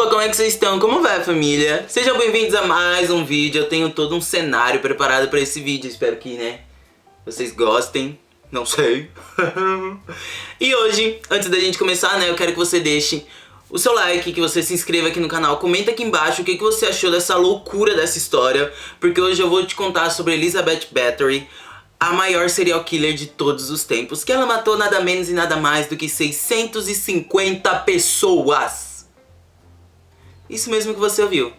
Opa, como é que vocês estão? Como vai, família? Sejam bem-vindos a mais um vídeo. Eu tenho todo um cenário preparado pra esse vídeo. Espero que, vocês gostem. Não sei. E hoje, antes da gente começar, eu quero que você deixe o seu like, que você se inscreva aqui no canal. Comenta aqui embaixo o que você achou dessa loucura dessa história, porque hoje eu vou te contar sobre Elizabeth Bathory, a maior serial killer de todos os tempos, que ela matou nada menos e nada mais do que 650 pessoas. Isso mesmo que você ouviu.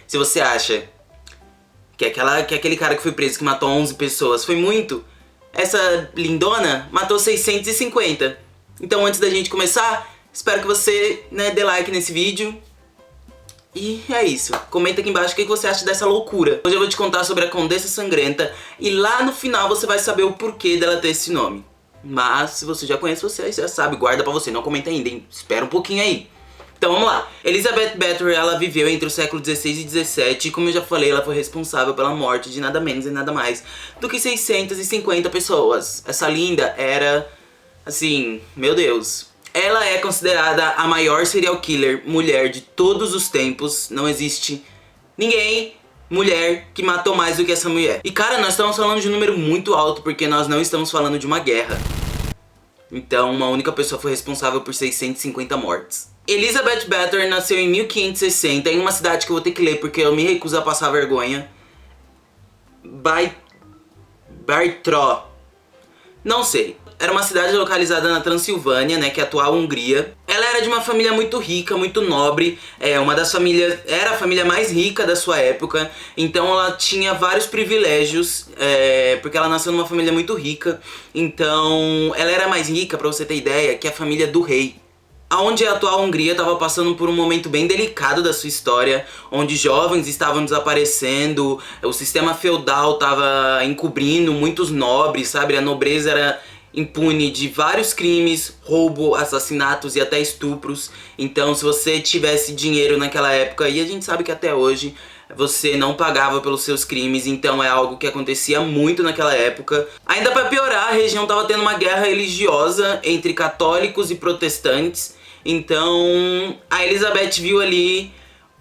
Se você acha que aquele cara que foi preso, que matou 11 pessoas, foi muito, essa lindona matou 650. Então antes da gente começar, espero que você dê like nesse vídeo. E é isso. Comenta aqui embaixo o que você acha dessa loucura. Hoje eu vou te contar sobre a Condessa Sangrenta e lá no final você vai saber o porquê dela ter esse nome. Mas se você já conhece, você já sabe, guarda pra você, não comenta ainda, hein? Espera um pouquinho aí. Então vamos lá. Elizabeth Bathory, ela viveu entre o século XVI e XVII e, como eu já falei, ela foi responsável pela morte de nada menos e nada mais do que 650 pessoas. Essa linda era, assim, meu Deus. Ela é considerada a maior serial killer mulher de todos os tempos. Não existe ninguém, mulher, que matou mais do que essa mulher. E cara, nós estamos falando de um número muito alto, porque nós não estamos falando de uma guerra. Então uma única pessoa foi responsável por 650 mortes. Elizabeth Bathory nasceu em 1560 em uma cidade que eu vou ter que ler porque eu me recuso a passar vergonha. Bartró. Não sei. Era uma cidade localizada na Transilvânia, que é a atual Hungria. Ela era de uma família muito rica, muito nobre. Era a família mais rica da sua época. Então ela tinha vários privilégios, porque ela nasceu numa família muito rica. Então ela era mais rica, pra você ter ideia, que a família do rei. Onde a atual Hungria estava passando por um momento bem delicado da sua história, onde jovens estavam desaparecendo, o sistema feudal estava encobrindo muitos nobres, sabe? A nobreza era impune de vários crimes, roubo, assassinatos e até estupros. Então se você tivesse dinheiro naquela época, e a gente sabe que até hoje você não pagava pelos seus crimes, então é algo que acontecia muito naquela época. Ainda para piorar, a região estava tendo uma guerra religiosa entre católicos e protestantes. Então a Elizabeth viu ali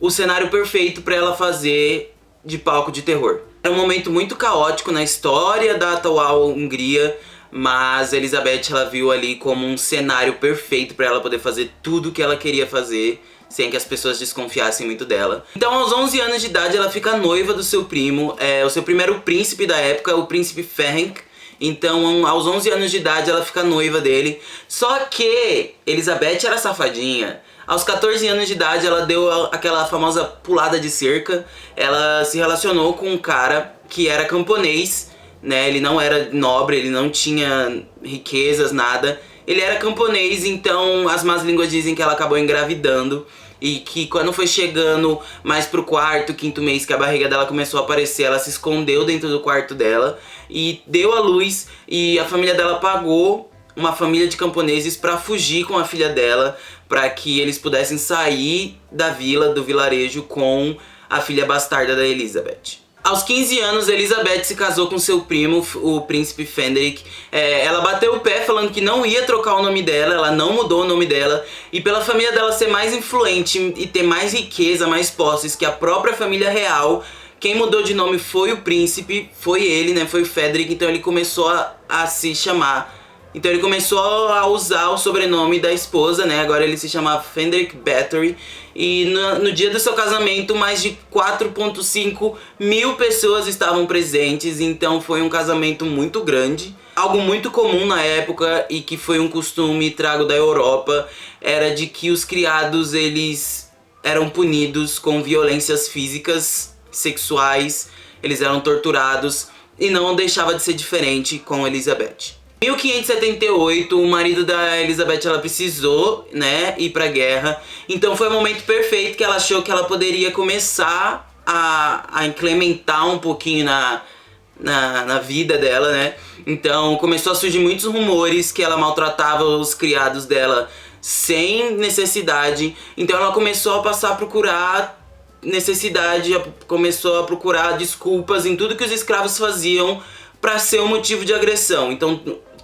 o cenário perfeito para ela fazer de palco de terror. Era um momento muito caótico na história da atual Hungria, mas a Elizabeth, ela viu ali como um cenário perfeito para ela poder fazer tudo o que ela queria fazer, sem que as pessoas desconfiassem muito dela. Então aos 11 anos de idade ela fica noiva do seu primo, o seu primeiro príncipe da época, o príncipe Ferenc. Então aos 11 anos de idade ela fica noiva dele. Só que Elizabeth era safadinha. Aos 14 anos de idade ela deu aquela famosa pulada de cerca. Ela se relacionou com um cara que era camponês, ele não era nobre, ele não tinha riquezas, nada. Ele era camponês, então as más línguas dizem que ela acabou engravidando. E que quando foi chegando mais pro quarto, quinto mês, que a barriga dela começou a aparecer, ela se escondeu dentro do quarto dela e deu à luz. E a família dela pagou uma família de camponeses pra fugir com a filha dela, pra que eles pudessem sair da vila, do vilarejo, com a filha bastarda da Elizabeth. Aos 15 anos, Elizabeth se casou com seu primo, o príncipe Frederick. Ela bateu o pé falando que não ia trocar o nome dela, ela não mudou o nome dela. E pela família dela ser mais influente e ter mais riqueza, mais posses que a própria família real, quem mudou de nome foi o príncipe, foi ele, foi o Frederick. Então ele começou a se chamar... Então ele começou a usar o sobrenome da esposa, agora ele se chama Frederick Bathory. E no dia do seu casamento, mais de 4,5 mil pessoas estavam presentes. Então foi um casamento muito grande. Algo muito comum na época e que foi um costume trago da Europa, era de que os criados, eles eram punidos com violências físicas, sexuais. Eles eram torturados e não deixava de ser diferente com Elizabeth. Em 1578, o marido da Elizabeth, ela precisou, ir pra guerra. Então foi o momento perfeito que ela achou que ela poderia começar a incrementar um pouquinho na vida dela, Então começou a surgir muitos rumores que ela maltratava os criados dela sem necessidade. Então ela começou a passar a procurar necessidade, começou a procurar desculpas em tudo que os escravos faziam pra ser um motivo de agressão. Então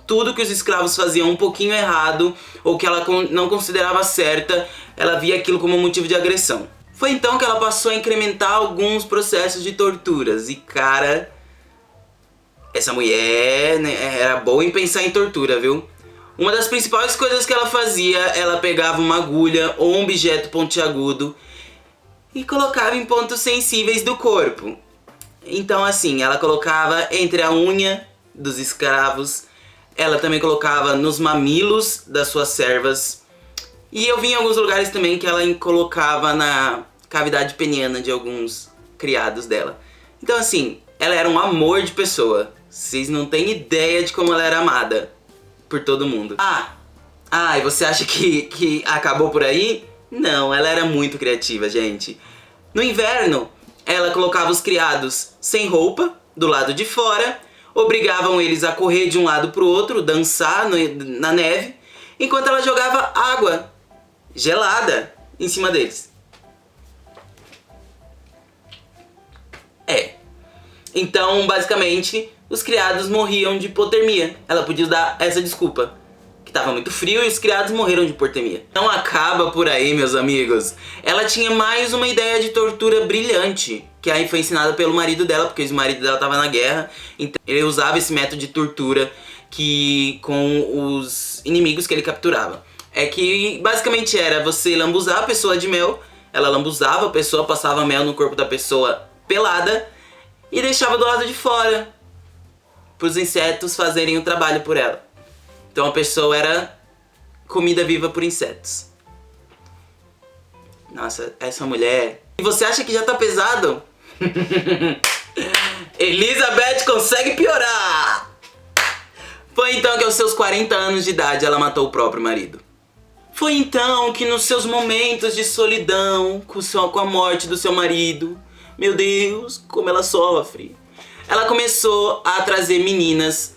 tudo que os escravos faziam um pouquinho errado, ou que ela não considerava certa, ela via aquilo como motivo de agressão. Foi então que ela passou a incrementar alguns processos de torturas. E cara, essa mulher, né, era boa em pensar em tortura, viu? Uma das principais coisas que ela fazia, ela pegava uma agulha ou um objeto pontiagudo e colocava em pontos sensíveis do corpo. Então assim, ela colocava entre a unha dos escravos, ela também colocava nos mamilos das suas servas. E eu vi em alguns lugares também que ela colocava na cavidade peniana de alguns criados dela. Então assim, ela era um amor de pessoa. Vocês não têm ideia de como ela era amada por todo mundo. E você acha que acabou por aí? Não, ela era muito criativa, gente. No inverno, ela colocava os criados sem roupa, do lado de fora, obrigavam eles a correr de um lado pro outro, dançar na neve, enquanto ela jogava água gelada em cima deles. Então, basicamente, os criados morriam de hipotermia. Ela podia dar essa desculpa, que tava muito frio e os criados morreram de hipotermia. Não acaba por aí, meus amigos. Ela tinha mais uma ideia de tortura brilhante, que aí foi ensinada pelo marido dela, porque o marido dela tava na guerra. Então ele usava esse método de tortura com os inimigos que ele capturava. É que basicamente era você lambuzar a pessoa de mel, ela lambuzava a pessoa, passava mel no corpo da pessoa pelada e deixava do lado de fora para os insetos fazerem o trabalho por ela. Então a pessoa era comida viva por insetos. Nossa, essa mulher... E você acha que já tá pesado? Elizabeth consegue piorar! Foi então que aos seus 40 anos de idade ela matou o próprio marido. Foi então que nos seus momentos de solidão, com a morte do seu marido, meu Deus, como ela sofre, ela começou a trazer meninas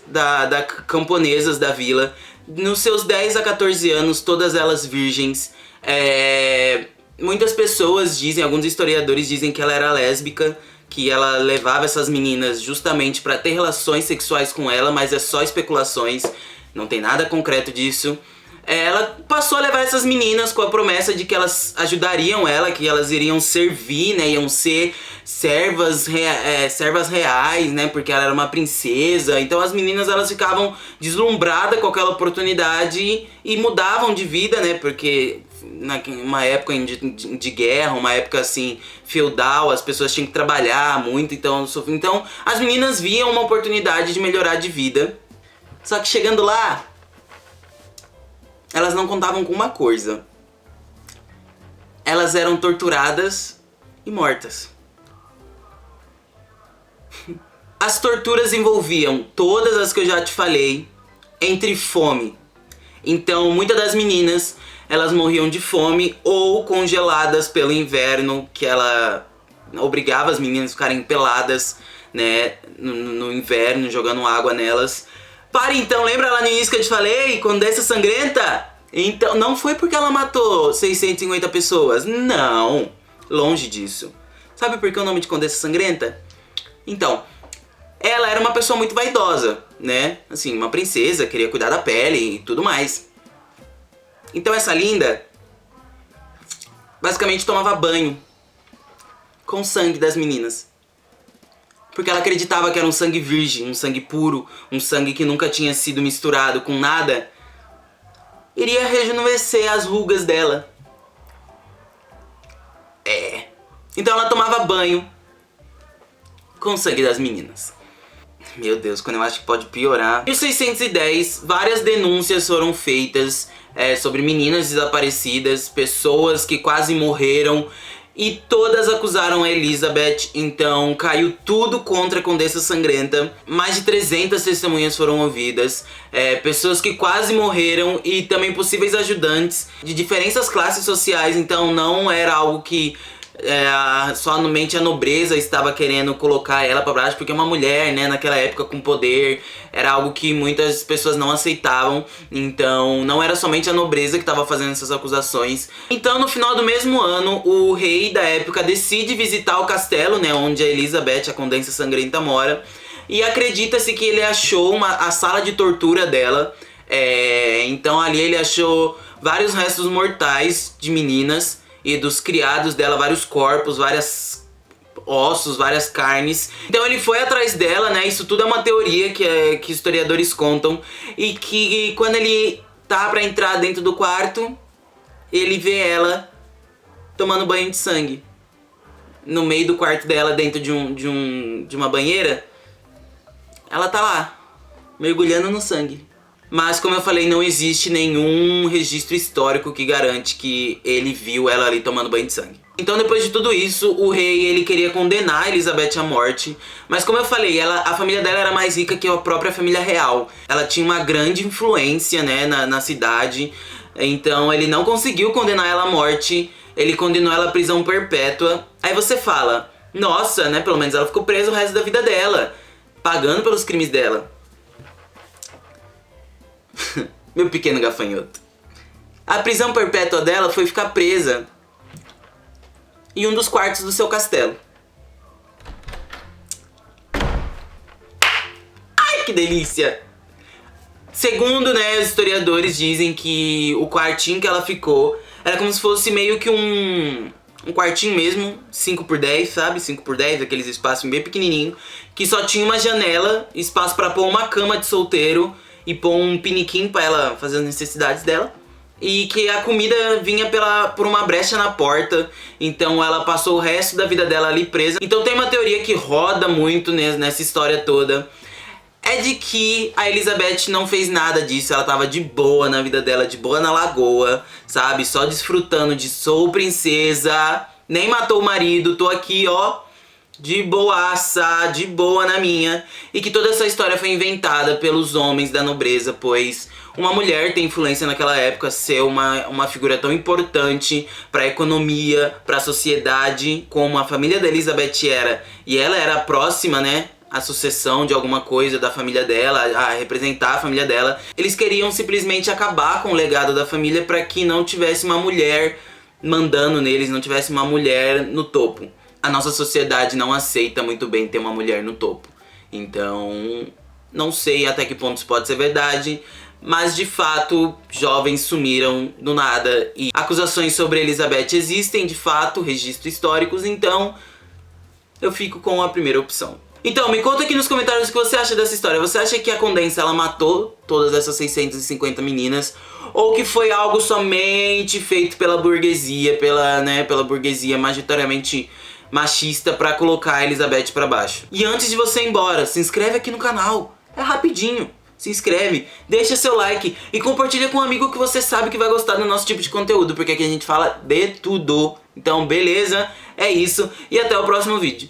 camponesas da vila, nos seus 10 a 14 anos, todas elas virgens. Muitas pessoas dizem, alguns historiadores dizem que ela era lésbica, que ela levava essas meninas justamente para ter relações sexuais com ela, mas é só especulações, não tem nada concreto disso. Ela passou a levar essas meninas com a promessa de que elas ajudariam ela, que elas iriam servir, né, iam ser servas reais, né, porque ela era uma princesa. Então as meninas, elas ficavam deslumbradas com aquela oportunidade e mudavam de vida, né, porque numa época de guerra, uma época assim feudal, as pessoas tinham que trabalhar muito, então as meninas viam uma oportunidade de melhorar de vida. Só que chegando lá, elas não contavam com uma coisa: elas eram torturadas e mortas. As torturas envolviam todas as que eu já te falei, entre fome. Então muitas das meninas, elas morriam de fome ou congeladas pelo inverno, que ela obrigava as meninas a ficarem peladas, né, no inverno, jogando água nelas. Então, lembra lá no início que eu te falei? Condessa sangrenta? Então, não foi porque ela matou 650 pessoas. Não, longe disso. Sabe por que o nome de Condessa Sangrenta? Então, ela era uma pessoa muito vaidosa, né? Assim, uma princesa, queria cuidar da pele e tudo mais. Então essa linda basicamente tomava banho com o sangue das meninas, porque ela acreditava que era um sangue virgem, um sangue puro, um sangue que nunca tinha sido misturado com nada, iria rejuvenescer as rugas dela. Então ela tomava banho com o sangue das meninas. Meu Deus, quando eu acho que pode piorar. Em 1610, várias denúncias foram feitas sobre meninas desaparecidas, pessoas que quase morreram, e todas acusaram a Elizabeth. Então caiu tudo contra a Condessa Sangrenta. Mais de 300 testemunhas foram ouvidas, pessoas que quase morreram e também possíveis ajudantes de diferentes classes sociais. Então não era algo que somente a nobreza estava querendo colocar ela pra baixo, porque uma mulher, né, naquela época com poder, era algo que muitas pessoas não aceitavam. Então não era somente a nobreza que estava fazendo essas acusações. Então no final do mesmo ano, o rei da época decide visitar o castelo, né, onde a Elizabeth, a Condessa Sangrenta, mora, e acredita-se que ele achou a sala de tortura dela. Então ali ele achou vários restos mortais de meninas e dos criados dela, vários corpos, várias ossos, várias carnes. Então ele foi atrás dela, né? Isso tudo é uma teoria que historiadores contam. E que quando ele tá pra entrar dentro do quarto, ele vê ela tomando banho de sangue. No meio do quarto dela, dentro de uma banheira, ela tá lá, mergulhando no sangue. Mas, como eu falei, não existe nenhum registro histórico que garante que ele viu ela ali tomando banho de sangue. Então, depois de tudo isso, o rei ele queria condenar Elizabeth à morte. Mas, como eu falei, a família dela era mais rica que a própria família real. Ela tinha uma grande influência, né, na cidade. Então, ele não conseguiu condenar ela à morte. Ele condenou ela à prisão perpétua. Aí você fala, nossa, né, pelo menos ela ficou presa o resto da vida dela, pagando pelos crimes dela. Meu pequeno gafanhoto. A prisão perpétua dela foi ficar presa em um dos quartos do seu castelo. Ai, que delícia! Segundo, né, os historiadores dizem que o quartinho que ela ficou era como se fosse meio que um quartinho mesmo, 5x10, sabe? 5x10, aqueles espaços bem pequenininho, que só tinha uma janela, espaço pra pôr uma cama de solteiro e pôr um piniquinho pra ela fazer as necessidades dela. E que a comida vinha por uma brecha na porta. Então ela passou o resto da vida dela ali presa. Então tem uma teoria que roda muito nessa história toda. É de que a Elizabeth não fez nada disso. Ela tava de boa na vida dela, de boa na lagoa, sabe? Só desfrutando de sou princesa. Nem matou o marido, tô aqui, ó, de boaça, de boa na minha. E que toda essa história foi inventada pelos homens da nobreza, pois uma mulher tem influência naquela época, ser uma figura tão importante para a economia, para a sociedade, como a família da Elizabeth era. E ela era próxima, né, à sucessão de alguma coisa da família dela, a representar a família dela. Eles queriam simplesmente acabar com o legado da família para que não tivesse uma mulher mandando neles, não tivesse uma mulher no topo. A nossa sociedade não aceita muito bem ter uma mulher no topo. Então, não sei até que ponto isso pode ser verdade, mas de fato, jovens sumiram do nada. E acusações sobre Elizabeth existem, de fato, registros históricos, então eu fico com a primeira opção. Então, me conta aqui nos comentários o que você acha dessa história. Você acha que a Condensa, ela matou todas essas 650 meninas? Ou que foi algo somente feito pela burguesia, pela burguesia majoritariamente machista pra colocar a Elizabeth pra baixo? E antes de você ir embora, se inscreve aqui no canal. É rapidinho. Se inscreve, deixa seu like e compartilha com um amigo que você sabe que vai gostar do nosso tipo de conteúdo, porque aqui a gente fala de tudo. Então, beleza? É isso e até o próximo vídeo.